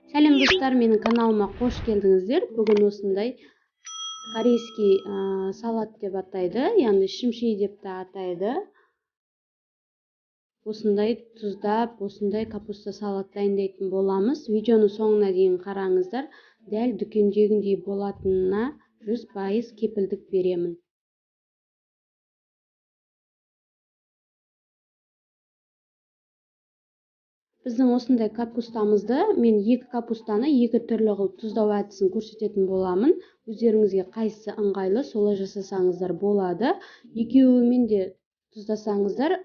Сәлем достар, менің каналыма қош келдіңіздер. Бүгін осындай корейский салат деп атайды, яғни шимши деп те атайды. Осындай тұздап, осындай капуста салат дайындайтын боламыз. Видеоны соңына дейін қараңыздар. Дәл дүкендегіндей болатынына 100% кепілдік беремін. Біздің осындай капустамызды мен екі капустаны екі түрлі қылып тұздау әдісін көрсететін боламын. Өздеріңізге қайсысы ыңғайлы, солай жасасаңыздар болады. Екеуімен де тұздасаңыздар,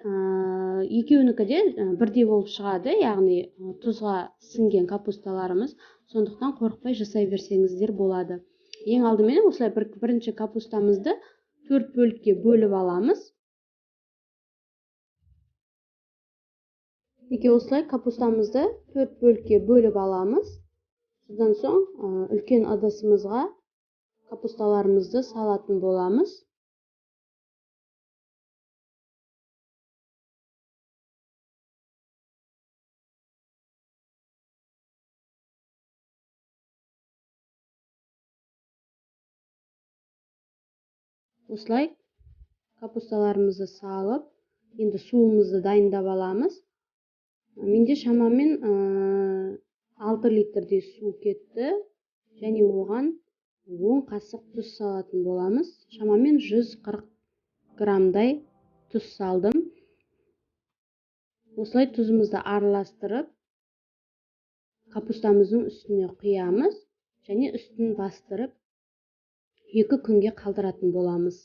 екеуінікі де бірдей болып шығады, яғни тұзға сіңген капусталарымыз. Сондықтан қорықпай жасай берсеңіздер болады. Ең алдымен осылай бірінші капустамызды 4 бөлікке бөліп аламыз. Осылай капустамызды 4 бөлікке бөліп аламыз. Содан соң үлкен ыдысымызға капусталарымызды салатын боламыз. Осылай капусталарымызды салып, енді суымызды дайындап аламыз. Менде шамамен 6 литрдей су кетті, және оған 10 қасық тұз салатын боламыз. Шамамен 140 граммдай тұз салдым. Осылай тұзымызды араластырып, капустамыздың үстіне құямыз, және үстін бастырып 2 күнге қалдыратын боламыз.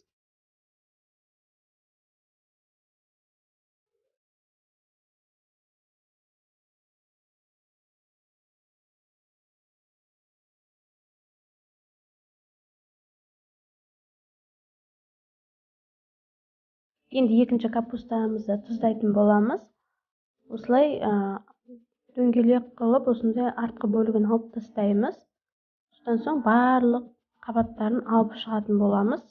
Енді екінші капустамызды тұздайтын боламыз. Осылай дөңгелек қылып, осындай артқы бөлігін алып тастаймыз. Содан соң барлық қабаттарын алып шығатын боламыз.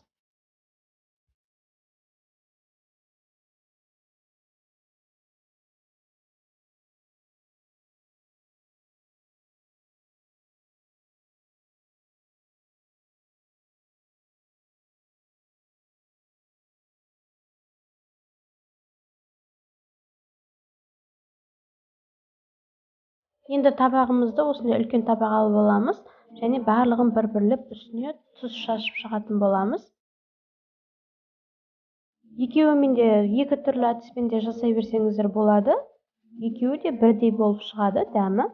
Енді табағымызды осындай үлкен табақ алып аламыз, және барлығын бір-бірлеп үстіне тұз шашып шығатын боламыз. Екеуімен де екі түрлі әдіспен де жасай берсеңіздер болады. Екеуі де бірдей болып шығады дәмі.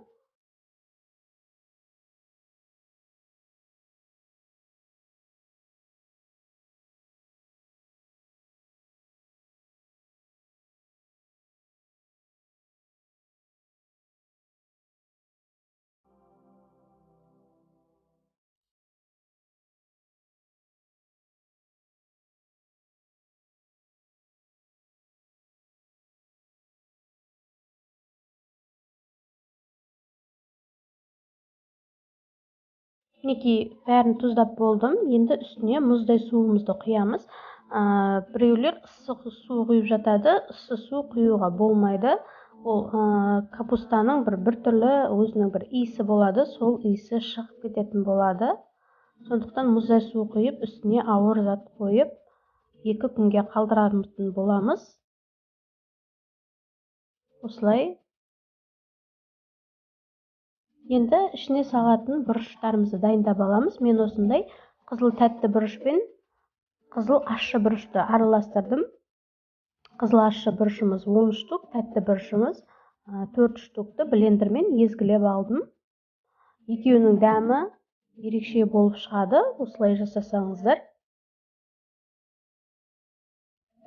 Мінекей бәрін тұздап болдым. Енді үстіне мұздай суымызды құямыз. Біреулер ыстық су құйып жатады. Ыстық су құюға болмайды. Ол капустаның бір түрлі өзінің бір иісі болады. Сол иісі шығып кететін болады. Сондықтан мұздай су құйып, үстіне ауыр зат қойып, 2 күнге қалдыратын боламыз. Осылай. Енді ішіне салатын бұрыштарымызды дайындап аламыз. Мен осындай қызыл тәтті бұрыш пен қызыл ащы бұрышты араластырдым. Қызыл ащы бұрышымыз 10 штук, тәтті бұрышымыз 4 штукты блендермен езгілеп алдым. Екеуінің дәмі ерекше болып шығады. Осылай жасасаңыздар.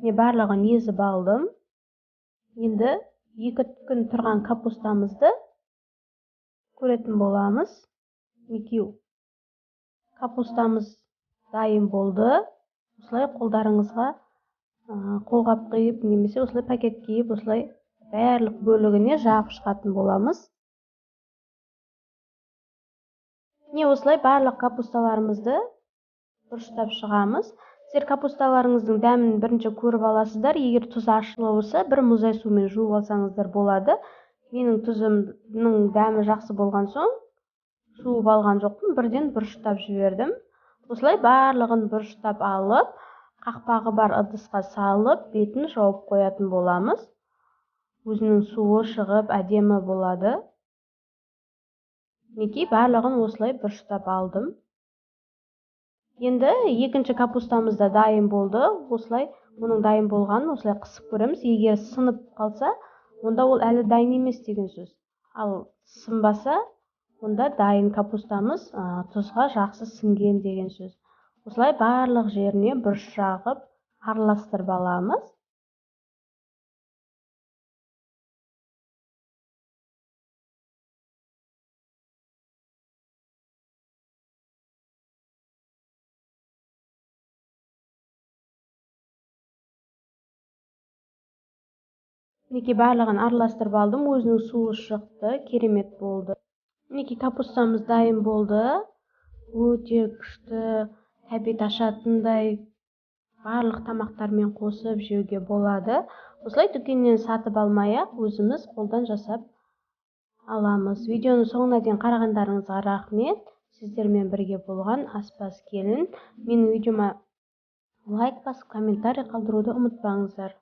Мен барлығын езіп алдым. Енді 2 күн тұрған капустамызды көретін боламыз. Екеу капустамыз дайын болды. Осылай қолдарыңызға қолғап қиып, немесе осылай пакет киіп, осылай барлық бөлігіне жағып шығатын боламыз. Осылай барлық капусталарымызды бұрыштап шығамыз. Сіздер капусталарыңыздың дәмін бірінші көріп аласыздар. Егер тұзы ащылы болса, бір мұздай сумен жуып алсаңыздар болады. Менің тұзымның дәмі жақсы болған соң, жуып алған жоқпын, бірден бұрыштап жібердім. Осылай барлығын бұрыштап алып, қақпағы бар ыдысқа салып, бетін жауып қоятын боламыз. Өзінің суы шығып, әдемі болады. Мінекей барлығын осылай бұрыштап алдым. Енді екінші капустамыз да дайын болды. Осылай оның дайын болғанын осылай қысып көреміз. Егер сынып қалса, онда ол әлі дайын емес деген сөз. Ал сынбаса, онда дайын капустамыз тұзға жақсы сіңген деген сөз. Осылай барлық жеріне бұрыш жағып араластырып аламыз. Мінекей барлығын араластырып алдым. Өзінің суы шықты, керемет болды. Мінекей капустамыз дайын болды. Өте күшті, тәбет ашатындай барлық тамақтармен қосып жеуге болады. Осылай дүкеннен сатып алмай-ақ өзіміз қолдан жасап аламыз. Видеоны соңына дейін қарағандарыңызға рахмет. Сіздермен бірге болған аспаз келін. Менің видеома лайк басып, комментарий қалдыруды ұмытпаңыздар.